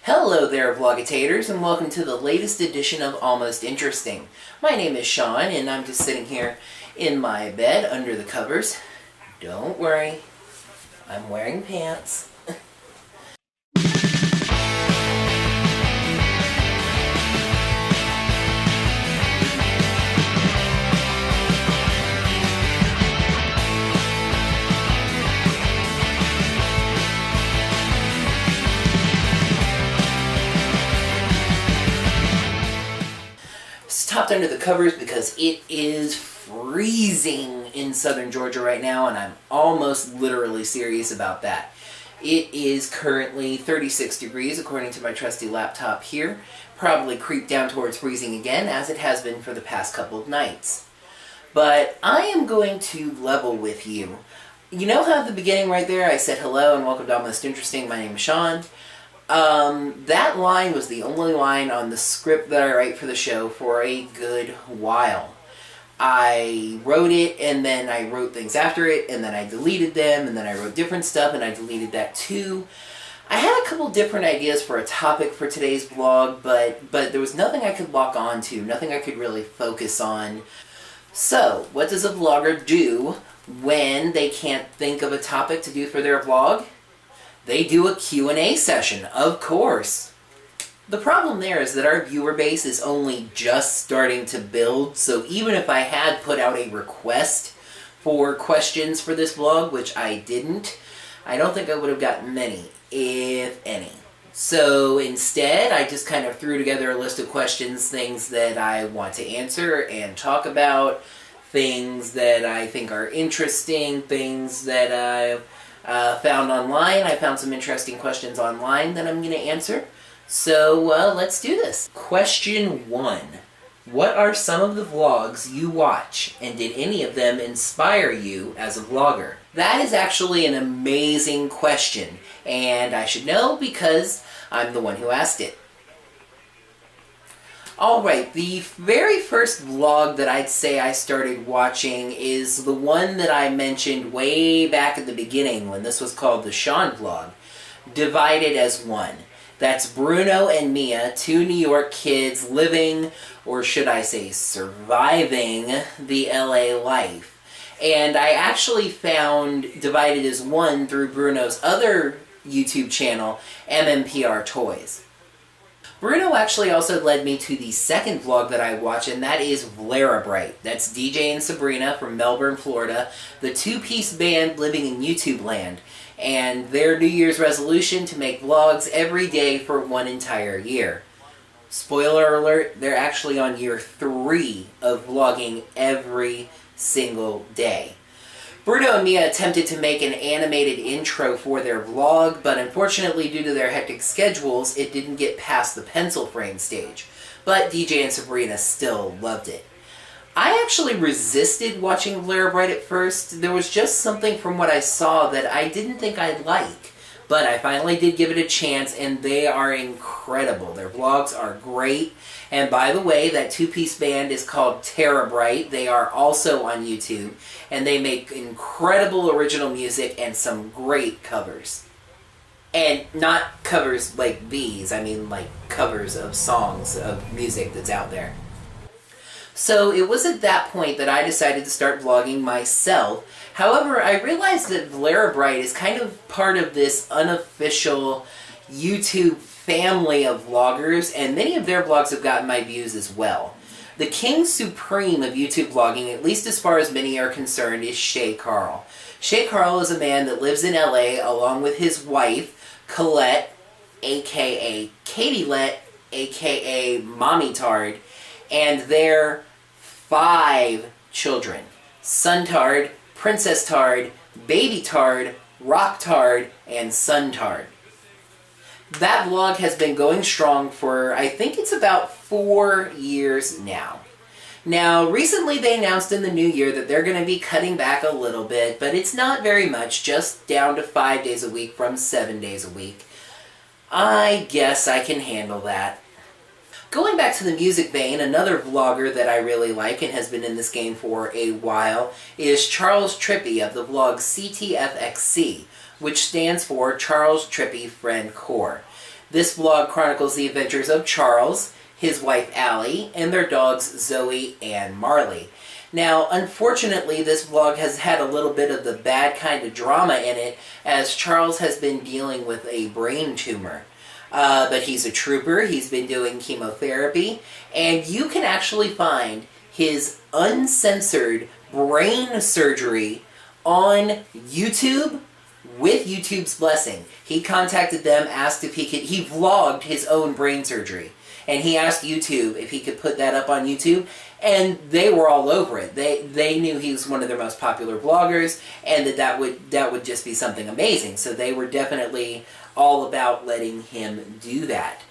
Hello there, Vlogitators, and welcome to the latest edition of Almost Interesting. My name is Sean, and I'm just sitting here in my bed under the covers. Don't worry, I'm wearing pants. Stopped under the covers because it is freezing in southern Georgia right now, and I'm almost literally serious about that. It is currently 36 degrees according to my trusty laptop here. Probably creep down towards freezing again, as it has been for the past couple of nights. But I am going to level with you. You know how at the beginning right there I said hello and welcome to Almost Interesting, my name is Sean? That line was the only line on the script that I write for the show for a good while. I wrote it, and then I wrote things after it, and then I deleted them, and then I wrote different stuff, and I deleted that too. I had a couple different ideas for a topic for today's vlog, but there was nothing I could lock on to, nothing I could really focus on. So, what does a vlogger do when they can't think of a topic to do for their vlog? They do a Q&A session, of course. The problem there is that our viewer base is only just starting to build, so even if I had put out a request for questions for this vlog, which I didn't, I don't think I would have gotten many, if any. So instead, I just kind of threw together a list of questions, things that I want to answer and talk about, things that I think are interesting, things that I've found online. I found some interesting questions online that I'm going to answer. So let's do this. Question 1. What are some of the vlogs you watch, and did any of them inspire you as a vlogger? That is actually an amazing question, and I should know because I'm the one who asked it. Alright, the very first vlog that I'd say I started watching is the one that I mentioned way back at the beginning when this was called the Sean Vlog, Divided as One. That's Bruno and Mia, two New York kids living, or should I say surviving, the LA life. And I actually found Divided as One through Bruno's other YouTube channel, MMPR Toys. Bruno actually also led me to the second vlog that I watch, and that is Bright. That's DJ and Sabrina from Melbourne, Florida, the two-piece band living in YouTube land, and their New Year's resolution to make vlogs every day for one entire year. Spoiler alert, they're actually on year 3 of vlogging every single day. Bruno and Mia attempted to make an animated intro for their vlog, but unfortunately due to their hectic schedules, it didn't get past the pencil frame stage. But DJ and Sabrina still loved it. I actually resisted watching Bright at first. There was just something from what I saw that I didn't think I'd like. But I finally did give it a chance, and they are incredible. Their vlogs are great. And by the way, that two-piece band is called Bright. They are also on YouTube, and they make incredible original music and some great covers. And not covers like these, I mean like covers of songs, of music that's out there. So it was at that point that I decided to start vlogging myself. However, I realized that Bright is kind of part of this unofficial YouTube family of vloggers, and many of their vlogs have gotten my views as well. The king supreme of YouTube vlogging, at least as far as many are concerned, is Shay Carl. Shay Carl is a man that lives in LA along with his wife, Colette, aka Katie Lett, aka Mommy Tard, and their 5 children. Son Tard, Princess Tard, Baby Tard, Rock Tard, and Sun Tard. That vlog has been going strong for, I think it's about 4 years now. Now, recently they announced in the new year that they're going to be cutting back a little bit, but it's not very much, just down to 5 days a week from 7 days a week. I guess I can handle that. Going back to the music vein, another vlogger that I really like and has been in this game for a while is Charles Trippy of the vlog CTFXC, which stands for Charles Trippy Friend Core. This vlog chronicles the adventures of Charles, his wife Allie, and their dogs Zoe and Marley. Now, unfortunately, this vlog has had a little bit of the bad kind of drama in it, as Charles has been dealing with a brain tumor. But he's a trooper, he's been doing chemotherapy, and you can actually find his uncensored brain surgery on YouTube with YouTube's blessing. He contacted them, asked if he vlogged his own brain surgery. And he asked YouTube if he could put that up on YouTube, and they were all over it. They knew he was one of their most popular vloggers, and that would just be something amazing. So they were definitely all about letting him do that.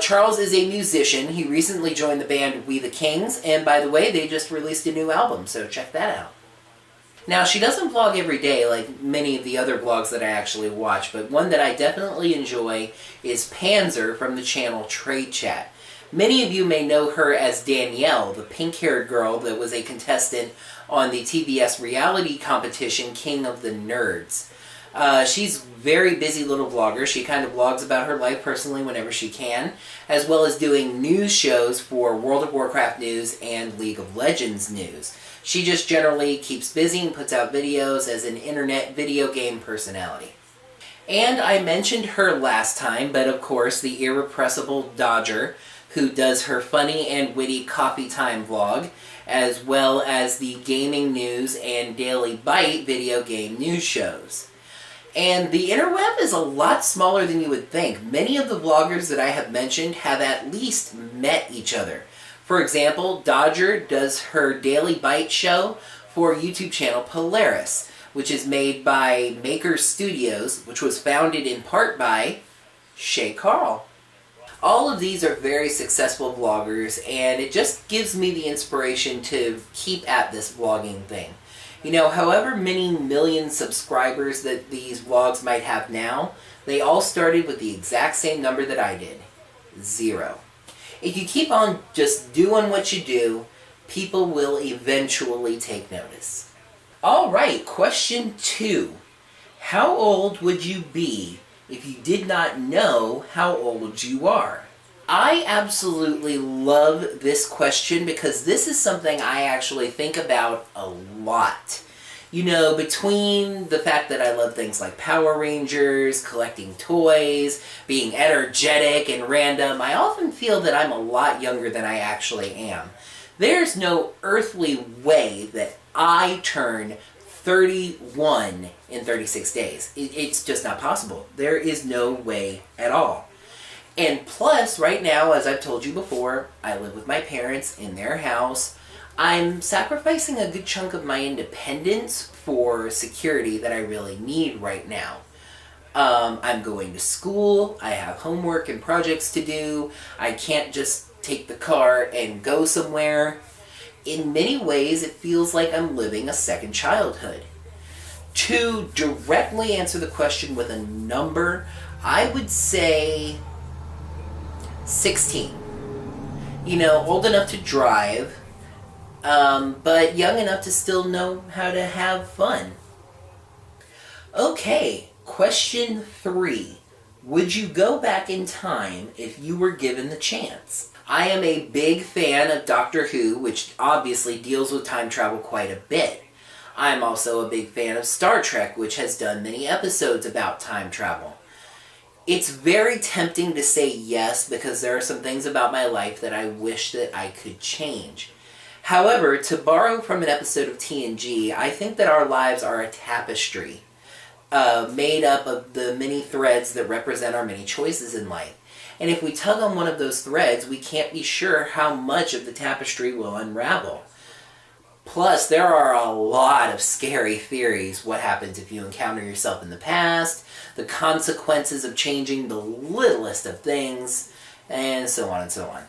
Charles is a musician. He recently joined the band We the Kings, and by the way, they just released a new album, so check that out. Now, she doesn't vlog every day like many of the other vlogs that I actually watch, but one that I definitely enjoy is Panzer from the channel Trade Chat. Many of you may know her as Danielle, the pink-haired girl that was a contestant on the TBS reality competition King of the Nerds. She's a very busy little vlogger. She kind of vlogs about her life personally whenever she can, as well as doing news shows for World of Warcraft news and League of Legends news. She just generally keeps busy and puts out videos as an internet video game personality. And I mentioned her last time, but of course the irrepressible Dodger, who does her funny and witty Coffee Time vlog, as well as the gaming news and Daily Bite video game news shows. And the interweb is a lot smaller than you would think. Many of the vloggers that I have mentioned have at least met each other. For example, Dodger does her Daily Bite show for YouTube channel Polaris, which is made by Maker Studios, which was founded in part by Shay Carl. All of these are very successful vloggers, and it just gives me the inspiration to keep at this vlogging thing. You know, however many million subscribers that these vlogs might have now, they all started with the exact same number that I did. 0. If you keep on just doing what you do, people will eventually take notice. Alright, question 2. How old would you be if you did not know how old you are? I absolutely love this question because this is something I actually think about a lot. You know, between the fact that I love things like Power Rangers, collecting toys, being energetic and random, I often feel that I'm a lot younger than I actually am. There's no earthly way that I turn 31 in 36 days. It's just not possible. There is no way at all. And plus, right now, as I've told you before, I live with my parents in their house. I'm sacrificing a good chunk of my independence for security that I really need right now. I'm going to school, I have homework and projects to do, I can't just take the car and go somewhere. In many ways, it feels like I'm living a second childhood. To directly answer the question with a number, I would say 16. You know, old enough to drive, but young enough to still know how to have fun. Okay, question 3. Would you go back in time if you were given the chance? I am a big fan of Doctor Who, which obviously deals with time travel quite a bit. I'm also a big fan of Star Trek, which has done many episodes about time travel. It's very tempting to say yes because there are some things about my life that I wish that I could change. However, to borrow from an episode of TNG, I think that our lives are a tapestry made up of the many threads that represent our many choices in life. And if we tug on one of those threads, we can't be sure how much of the tapestry will unravel. Plus, there are a lot of scary theories. What happens if you encounter yourself in the past, the consequences of changing the littlest of things, and so on and so on.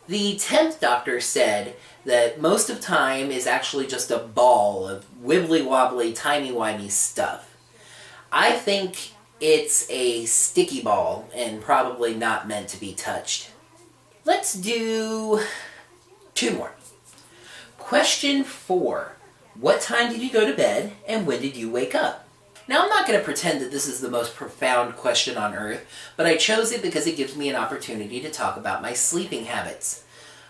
The 10th Doctor said that most of time is actually just a ball of wibbly-wobbly, timey-wimey stuff. I think it's a sticky ball and probably not meant to be touched. Let's do 2 more. Question 4. What time did you go to bed and when did you wake up? Now, I'm not going to pretend that this is the most profound question on earth, but I chose it because it gives me an opportunity to talk about my sleeping habits.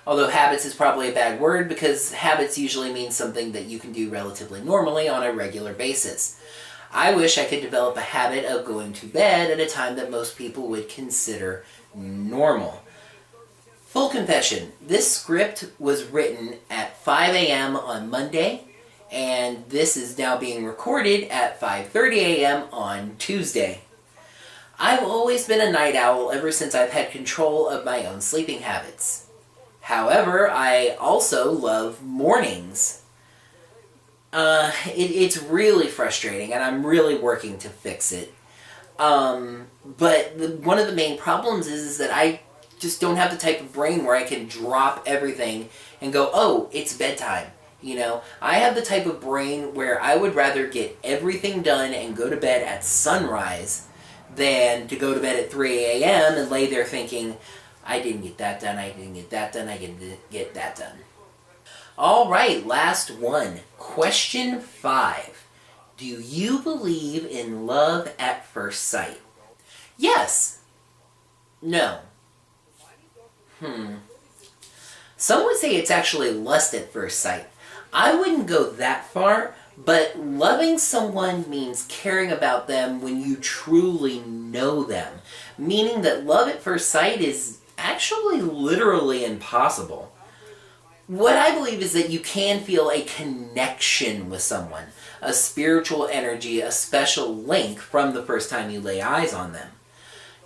Although habits is probably a bad word because habits usually mean something that you can do relatively normally on a regular basis. I wish I could develop a habit of going to bed at a time that most people would consider normal. Full confession, this script was written at 5 a.m. on Monday, and this is now being recorded at 5:30 a.m. on Tuesday. I've always been a night owl ever since I've had control of my own sleeping habits. However, I also love mornings. It's really frustrating, and I'm really working to fix it. But one of the main problems is that I just don't have the type of brain where I can drop everything and go, oh, it's bedtime. You know, I have the type of brain where I would rather get everything done and go to bed at sunrise than to go to bed at 3 a.m. and lay there thinking, I didn't get that done, I didn't get that done, I didn't get that done. All right, last one. Question 5. Do you believe in love at first sight? Yes. No. Some would say it's actually lust at first sight. I wouldn't go that far, but loving someone means caring about them when you truly know them. Meaning that love at first sight is actually literally impossible. What I believe is that you can feel a connection with someone, a spiritual energy, a special link from the first time you lay eyes on them.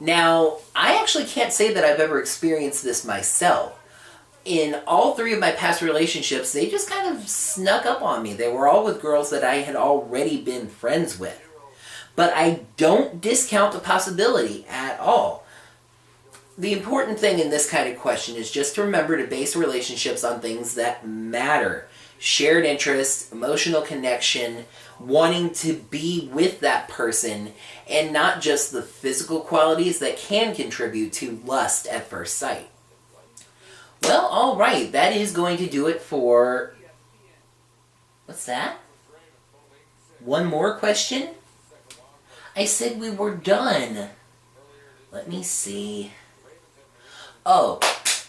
Now, I actually can't say that I've ever experienced this myself. In all 3 of my past relationships, they just kind of snuck up on me. They were all with girls that I had already been friends with. But I don't discount the possibility at all. The important thing in this kind of question is just to remember to base relationships on things that matter. Shared interests, emotional connection, wanting to be with that person, and not just the physical qualities that can contribute to lust at first sight. Well, alright, that is going to do it for... What's that? One more question? I said we were done. Let me see. Oh,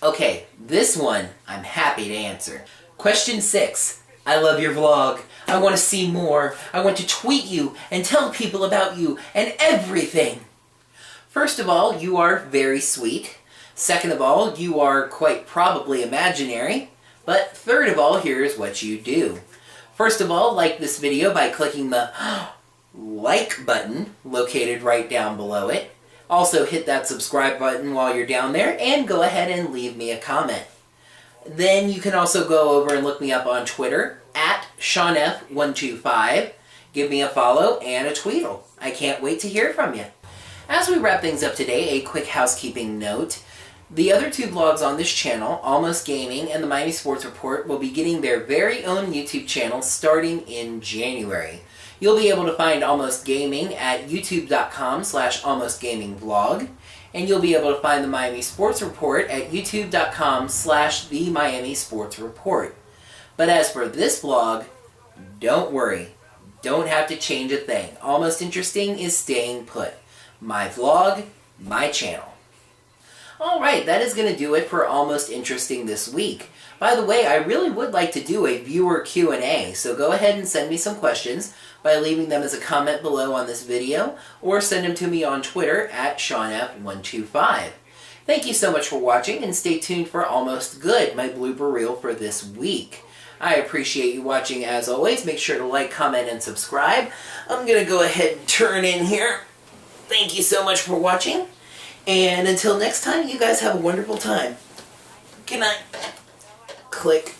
okay, this one I'm happy to answer. Question 6. I love your vlog. I want to see more. I want to tweet you and tell people about you and everything. First of all, you are very sweet. Second of all, you are quite probably imaginary. But third of all, here's what you do. First of all, like this video by clicking the like button located right down below it. Also hit that subscribe button while you're down there and go ahead and leave me a comment. Then you can also go over and look me up on Twitter at SeanF125. Give me a follow and a tweetle. I can't wait to hear from you. As we wrap things up today, a quick housekeeping note. The other 2 vlogs on this channel, Almost Gaming and the Miami Sports Report, will be getting their very own YouTube channel starting in January. You'll be able to find Almost Gaming at youtube.com/almostgamingvlog, and you'll be able to find the Miami Sports Report at youtube.com/the Miami Sports Report. But as for this vlog, don't worry. Don't have to change a thing. Almost Interesting is staying put. My vlog, my channel. Alright, that is going to do it for Almost Interesting this week. By the way, I really would like to do a viewer Q&A, so go ahead and send me some questions by leaving them as a comment below on this video, or send them to me on Twitter at SeanF125. Thank you so much for watching, and stay tuned for Almost Good, my blooper reel for this week. I appreciate you watching as always. Make sure to like, comment, and subscribe. I'm going to go ahead and turn in here. Thank you so much for watching, and until next time, you guys have a wonderful time. Good night. Click.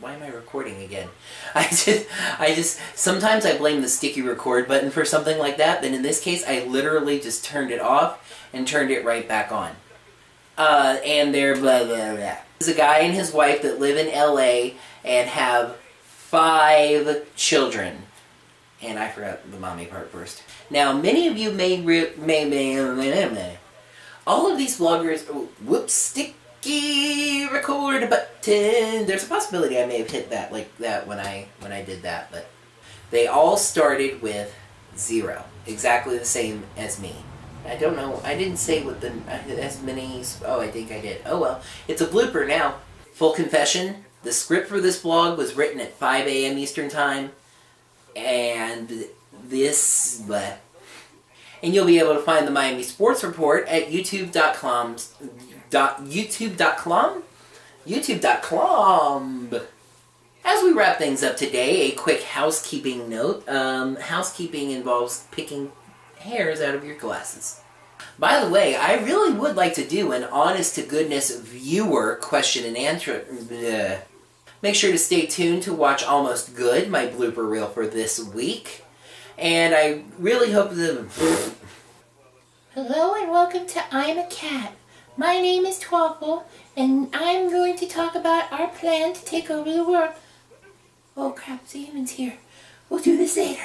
Why am I recording again? I just, sometimes I blame the sticky record button for something like that, but in this case, I literally just turned it off and turned it right back on. And they're blah, blah, blah. There's a guy and his wife that live in LA and have 5 children. And I forgot the mommy part first. Now, many of you may All of these vloggers, oh, whoops, sticky record button. There's a possibility I may have hit that like that when I did that, but they all started with 0, exactly the same as me. I don't know. I didn't say what the as many. Oh, I think I did. Oh well, it's a blooper now. Full confession: the script for this vlog was written at 5 a.m. Eastern time, and this. Bleh. And you'll be able to find the Miami Sports Report at youtube.com. YouTube.com. As we wrap things up today, a quick housekeeping note. Housekeeping involves picking hairs out of your glasses. By the way, I really would like to do an honest-to-goodness viewer question and answer. Bleh. Make sure to stay tuned to watch Almost Good, my blooper reel for this week. And I really hope the... Hello and welcome to I'm a Cat. My name is Twaffle, and I'm going to talk about our plan to take over the world. Oh crap, Zeman's here. We'll do this later.